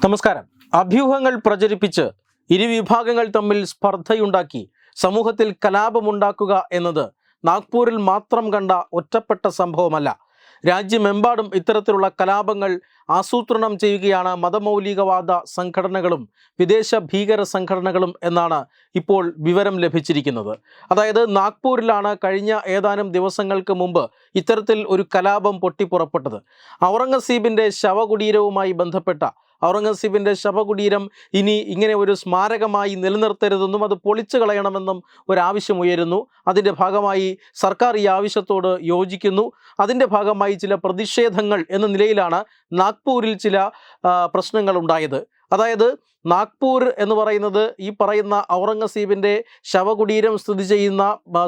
നമസ്കാരം. അഭ്യൂഹങ്ങൾ പ്രചരിപ്പിച്ച് ഇരുവിഭാഗങ്ങൾ തമ്മിൽ സ്പർദ്ധയുണ്ടാക്കി സമൂഹത്തിൽ കലാപമുണ്ടാക്കുക എന്നത് നാഗ്പൂരിൽ മാത്രം കണ്ട ഒറ്റപ്പെട്ട സംഭവമല്ല. രാജ്യമെമ്പാടും ഇത്തരത്തിലുള്ള കലാപങ്ങൾ ആസൂത്രണം ചെയ്യുകയാണ് മതമൗലികവാദ സംഘടനകളും വിദേശ ഭീകര സംഘടനകളും എന്നാണ് ഇപ്പോൾ വിവരം ലഭിച്ചിരിക്കുന്നത്. അതായത് നാഗ്പൂരിലാണ് കഴിഞ്ഞ ഏതാനും ദിവസങ്ങൾക്ക് മുമ്പ് ഇത്തരത്തിൽ ഒരു കലാപം പൊട്ടിപ്പുറപ്പെട്ടത്. ഔറംഗസീബിൻ്റെ ശവകുടീരവുമായി ബന്ധപ്പെട്ട ഔറംഗസീബിൻ്റെ ശവകുടീരം ഇനി ഇങ്ങനെ ഒരു സ്മാരകമായി നിലനിർത്തരുതെന്നും അത് പൊളിച്ചു കളയണമെന്നും ഒരാവശ്യമുയരുന്നു. അതിൻ്റെ ഭാഗമായി സർക്കാർ ഈ ആവശ്യത്തോട് യോജിക്കുന്നു. അതിൻ്റെ ഭാഗമായി ചില പ്രതിഷേധങ്ങൾ എന്ന നിലയിലാണ് നാഗ്പൂരിൽ ചില പ്രശ്നങ്ങൾ ഉണ്ടായത്. അതായത് നാഗ്പൂർ എന്ന് പറയുന്നത് ഈ പറയുന്ന ഔറംഗസീബിൻ്റെ ശവകുടീരം സ്ഥിതി ചെയ്യുന്ന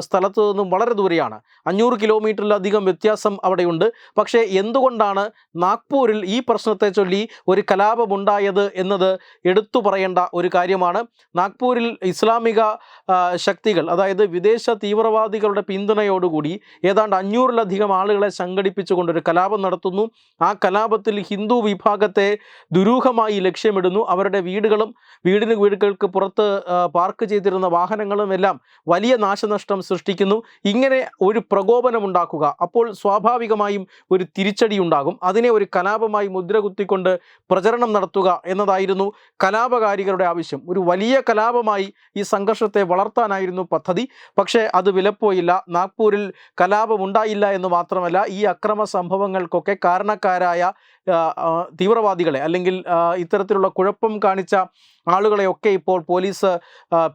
സ്ഥലത്തു നിന്നും വളരെ ദൂരെയാണ്. 500 കിലോമീറ്ററിലധികം വ്യത്യാസം അവിടെയുണ്ട്. പക്ഷേ എന്തുകൊണ്ടാണ് നാഗ്പൂരിൽ ഈ പ്രശ്നത്തെ ചൊല്ലി ഒരു കലാപമുണ്ടായത് എന്നത് എടുത്തു പറയേണ്ട ഒരു കാര്യമാണ്. നാഗ്പൂരിൽ ഇസ്ലാമിക ശക്തികൾ, അതായത് വിദേശ തീവ്രവാദികളുടെ പിന്തുണയോടുകൂടി ഏതാണ്ട് 500-ലധികം ആളുകളെ സംഘടിപ്പിച്ചുകൊണ്ടൊരു കലാപം നടത്തുന്നു. ആ കലാപത്തിൽ ഹിന്ദു വിഭാഗത്തെ ദുരൂഹമായി ലക്ഷ്യമിടുന്നു. അവരുടെ വീടുകൾക്ക് പുറത്ത് പാർക്ക് ചെയ്തിരുന്ന വാഹനങ്ങളും എല്ലാം വലിയ നാശനഷ്ടം സൃഷ്ടിക്കുന്നു. ഇങ്ങനെ ഒരു പ്രകോപനമുണ്ടാക്കുക, അപ്പോൾ സ്വാഭാവികമായും ഒരു തിരിച്ചടി ഉണ്ടാകും. അതിനെ ഒരു കലാപമായി മുദ്ര കുത്തിക്കൊണ്ട് പ്രചരണം നടത്തുക എന്നതായിരുന്നു കലാപകാരികളുടെ ആവശ്യം. ഒരു വലിയ കലാപമായി ഈ സംഘർഷത്തെ വളർത്താനായിരുന്നു പദ്ധതി. പക്ഷേ അത് വിലപ്പോയില്ല. നാഗ്പൂരിൽ കലാപമുണ്ടായില്ല എന്ന് മാത്രമല്ല, ഈ അക്രമ സംഭവങ്ങൾക്കൊക്കെ കാരണക്കാരായ തീവ്രവാദികളെ അല്ലെങ്കിൽ ഇത്തരത്തിലുള്ള കുഴപ്പം കാണിച്ച ആളുകളെയൊക്കെ ഇപ്പോൾ പോലീസ്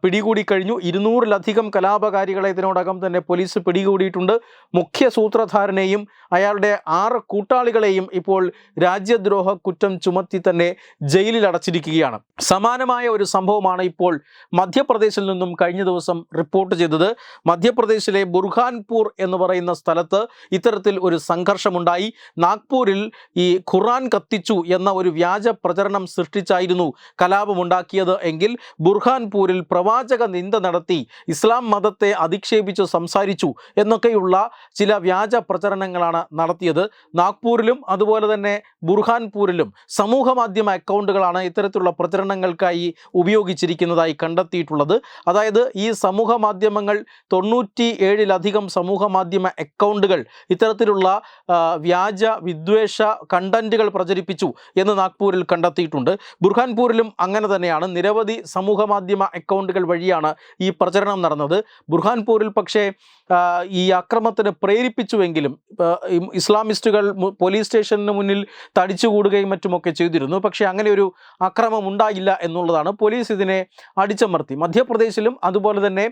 പിടികൂടി കഴിഞ്ഞു. 200-ലധികം കലാപകാരികളെ ഇതിനോടകം തന്നെ പോലീസ് പിടികൂടിയിട്ടുണ്ട്. മുഖ്യ സൂത്രധാരനെയും അയാളുടെ 6 കൂട്ടാളികളെയും ഇപ്പോൾ രാജ്യദ്രോഹ കുറ്റം ചുമത്തി തന്നെ ജയിലിൽ അടച്ചിരിക്കുകയാണ്. സമാനമായ ഒരു സംഭവമാണ് ഇപ്പോൾ മധ്യപ്രദേശിൽ നിന്നും കഴിഞ്ഞ ദിവസം റിപ്പോർട്ട് ചെയ്തത്. മധ്യപ്രദേശിലെ ബുർഹാൻപൂർ എന്ന് പറയുന്ന സ്ഥലത്ത് ഇത്തരത്തിൽ ഒരു സംഘർഷമുണ്ടായി. നാഗ്പൂരിൽ ഈ ഖുർആൻ കത്തിച്ചു എന്ന ഒരു വ്യാജ പ്രചരണം സൃഷ്ടിച്ചായിരുന്നു കലാപമുണ്ടാക്കിയത് എങ്കിൽ ബുർഹാൻപൂരിൽ പ്രവാചക നിന്ദ നടത്തി ഇസ്ലാം മതത്തെ അധിക്ഷേപിച്ച് സംസാരിച്ചു എന്നൊക്കെയുള്ള ചില വ്യാജ പ്രചരണങ്ങളാണ് നടത്തിയത്. നാഗ്പൂരിലും അതുപോലെ തന്നെ ബുർഹാൻപൂരിലും സമൂഹ മാധ്യമ അക്കൗണ്ടുകളാണ് ഇത്തരത്തിലുള്ള പ്രചരണങ്ങൾക്കായി ഉപയോഗിച്ചിരിക്കുന്നതായി കണ്ടെത്തിയിട്ടുള്ളത്. അതായത് ഈ സമൂഹ മാധ്യമങ്ങൾ 97-ലധികം സമൂഹ മാധ്യമ അക്കൗണ്ടുകൾ ഇത്തരത്തിലുള്ള വ്യാജ വിദ്വേഷ കണ്ടന്റുകൾ പ്രചരിപ്പിച്ചു എന്ന് നാഗ്പൂരിൽ കണ്ടെത്തിയിട്ടുണ്ട്. ബുർഹാൻപൂരിലും അങ്ങനെ തന്നെയാണ്. നിരവധി സമൂഹ മാധ്യമ അക്കൗണ്ടുകൾ വഴിയാണ് ഈ പ്രചരണം നടന്നത്. ബുർഹാൻപൂരിൽ പക്ഷേ ഈ അക്രമത്തിന് പ്രേരിപ്പിച്ചുവെങ്കിലും ഇസ്ലാമിസ്റ്റുകൾ പോലീസ് സ്റ്റേഷന് മുന്നിൽ തടിച്ചുകൂടുകയും മറ്റുമൊക്കെ ചെയ്തിരുന്നു. പക്ഷേ അങ്ങനെ ഒരു അക്രമം ഉണ്ടായില്ല എന്നുള്ളതാണ്. പോലീസ് ഇതിനെ അടിച്ചമർത്തി. മധ്യപ്രദേശിലും അതുപോലെ തന്നെ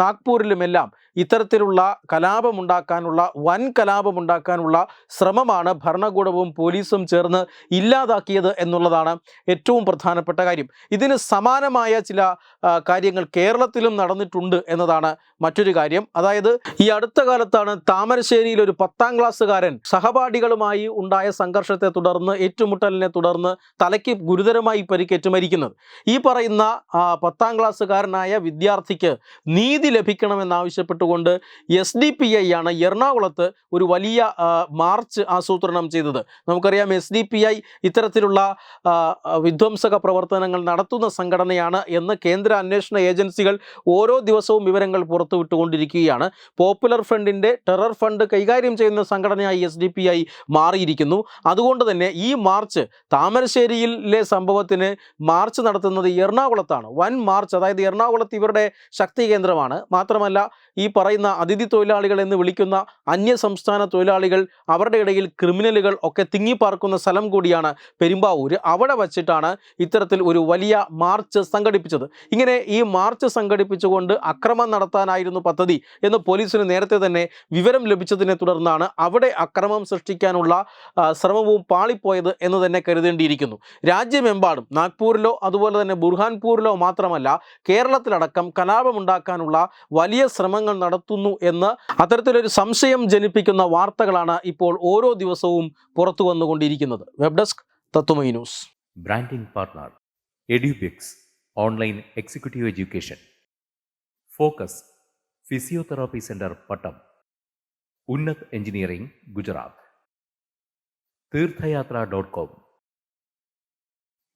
നാഗ്പൂരിലുമെല്ലാം ഇത്തരത്തിലുള്ള വൻ കലാപമുണ്ടാക്കാനുള്ള ശ്രമമാണ് ഭരണകൂടവും പോലീസും ചേർന്ന് ഇല്ലാതാക്കിയത് എന്നുള്ളതാണ് ഏറ്റവും പ്രധാനപ്പെട്ട കാര്യം. ഇതിന് സമാനമായ ചില കാര്യങ്ങൾ കേരളത്തിലും നടന്നിട്ടുണ്ട് എന്നതാണ് മറ്റൊരു കാര്യം. അതായത് ഈ അടുത്ത കാലത്താണ് താമരശ്ശേരിയിൽ ഒരു 10ാം ക്ലാസ്സുകാരൻ സഹപാഠികളുമായി ഉണ്ടായ സംഘർഷത്തെ തുടർന്ന്, ഏറ്റുമുട്ടലിനെ തുടർന്ന് തലയ്ക്ക് ഗുരുതരമായി പരിക്കേറ്റ് മരിക്കുന്നത്. ഈ പറയുന്ന 10ാം ക്ലാസ്സുകാരനായ വിദ്യാർത്ഥിക്ക് നീതി ലഭിക്കണമെന്നാവശ്യപ്പെട്ടുകൊണ്ട് SDPI ആണ് എറണാകുളത്ത് ഒരു വലിയ മാർച്ച് ആസൂത്രണം ചെയ്തത്. നമുക്കറിയാം, SDPI ഇത്തരത്തിലുള്ള വിധ്വംസക പ്രവർത്തനങ്ങൾ നടത്തുന്ന സംഘടനയാണ് എന്ന് കേന്ദ്ര അന്വേഷണ ഏജൻസികൾ ഓരോ ദിവസവും വിവരങ്ങൾ പുറത്തുവിട്ടുകൊണ്ടിരിക്കുകയാണ്. പോപ്പുലർ ഫ്രണ്ടിൻ്റെ ടെറർ ഫണ്ട് കൈകാര്യം ചെയ്യുന്ന സംഘടനയായി SDPI മാറിയിരിക്കുന്നു. അതുകൊണ്ട് തന്നെ ഈ മാർച്ച്, താമരശ്ശേരിയിലെ സംഭവത്തിന് മാർച്ച് നടത്തുന്നത് എറണാകുളത്താണ്. വൻ മാർച്ച്. അതായത് എറണാകുളത്ത് ഇവരുടെ ശക്തി കേന്ദ്രമാണ്. മാത്രമല്ല, ഈ പറയുന്ന അതിഥി തൊഴിലാളികൾ എന്ന് വിളിക്കുന്ന അന്യ സംസ്ഥാന തൊഴിലാളികൾ, അവരുടെ ഇടയിൽ ക്രിമിനലുകൾ ഒക്കെ തിങ്ങിപ്പാർക്കുന്ന സ്ഥലം കൂടിയാണ് പെരുമ്പാവൂർ. അവിടെ വച്ചിട്ടാണ് ഇത്തരത്തിൽ ഒരു വലിയ മാർച്ച് സംഘടിപ്പിച്ചത്. ഇങ്ങനെ ഈ മാർച്ച് സംഘടിപ്പിച്ചുകൊണ്ട് അക്രമം നടത്താനായിരുന്നു പദ്ധതി എന്ന് പോലീസിന് നേരത്തെ തന്നെ വിവരം ലഭിച്ചതിനെ തുടർന്നാണ് അവിടെ അക്രമം സൃഷ്ടിക്കാനുള്ള ശ്രമവും പാളിപ്പോയത് എന്ന് തന്നെ കരുതേണ്ടിയിരിക്കുന്നു. രാജ്യമെമ്പാടും നാഗ്പൂരിലോ അതുപോലെ തന്നെ ബുർഹാൻപൂരിലോ മാത്രമല്ല, കേരളത്തിലടക്കം കലാപമുണ്ടാക്കാനുള്ള വലിയ ശ്രമങ്ങൾ നടത്തുന്നു എന്ന് അത്തരത്തിലൊരു സംശയം ജനിപ്പിക്കുന്ന വാർത്തകളാണ് ഇപ്പോൾ ഓരോ ദിവസവും പുറത്തു വന്നുകൊണ്ടിരിക്കുന്നത്. Web desk Tatvamayi news. Branding partner Edubix online executive education. Focus physiotherapy centre Pattom. Unnat engineering Gujarat. തീർത്ഥയാത്ര.com.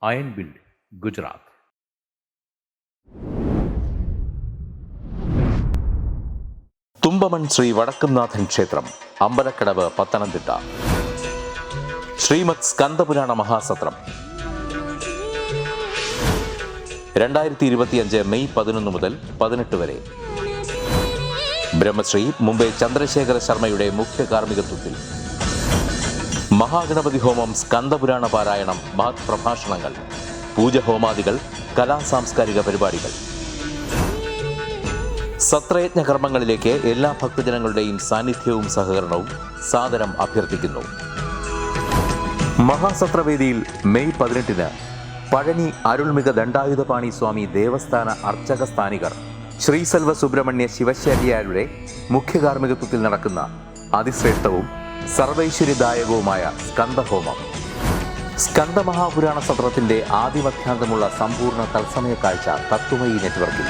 Iron build, Gujarat. തുമ്പമൺ ശ്രീ വടക്കുംനാഥൻ ക്ഷേത്രം, അമ്പലക്കടവ്, പത്തനംതിട്ട. ശ്രീമദ് സ്കന്ദപുരാണ മഹാസത്രം 2025 മെയ് 11 മുതൽ 18 വരെ. ബ്രഹ്മശ്രീ മുംബൈ ചന്ദ്രശേഖര ശർമ്മയുടെ മുഖ്യ കാർമ്മികത്വത്തിൽ മഹാഗണപതി ഹോമം, സ്കന്ദപുരാണ പാരായണം, മഹത് പ്രഭാഷണങ്ങൾ, പൂജഹോമാദികൾ, കലാസാംസ്കാരിക പരിപാടികൾ. സത്രയജ്ഞ കർമ്മങ്ങളിലേക്ക് എല്ലാ ഭക്തജനങ്ങളുടെയും സാന്നിധ്യവും സഹകരണവും സാദരം അഭ്യർത്ഥിക്കുന്നു. മഹാസത്രവേദിയിൽ മെയ് 18 പഴനി അരുൾമിക ദണ്ഡായുധപാണി സ്വാമി ദേവസ്ഥാന അർച്ചക സ്ഥാനികർ ശ്രീസെൽവ സുബ്രഹ്മണ്യ ശിവശാരിയാരുടെ മുഖ്യ കാർമ്മികത്വത്തിൽ നടക്കുന്ന അതിശ്രേഷ്ഠവും സർവൈശ്വര്യദായകവുമായ സ്കന്ദഹോമം. സ്കന്ദമഹാപുരാണ സത്രത്തിന്റെ ആദിമധ്യാന്തമുള്ള സമ്പൂർണ്ണ തത്സമയ കാഴ്ച തത്വമയി നെറ്റ്വർക്കിൽ.